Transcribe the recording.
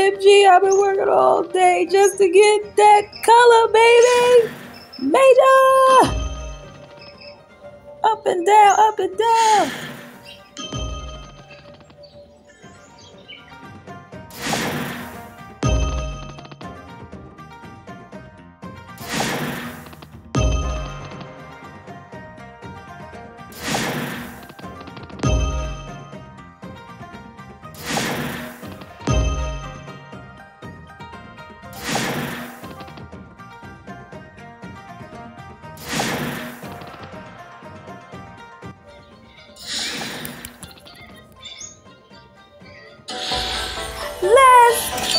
OMG, I've been working all day just to get that color, baby. Major. Up and down, up and down. Let's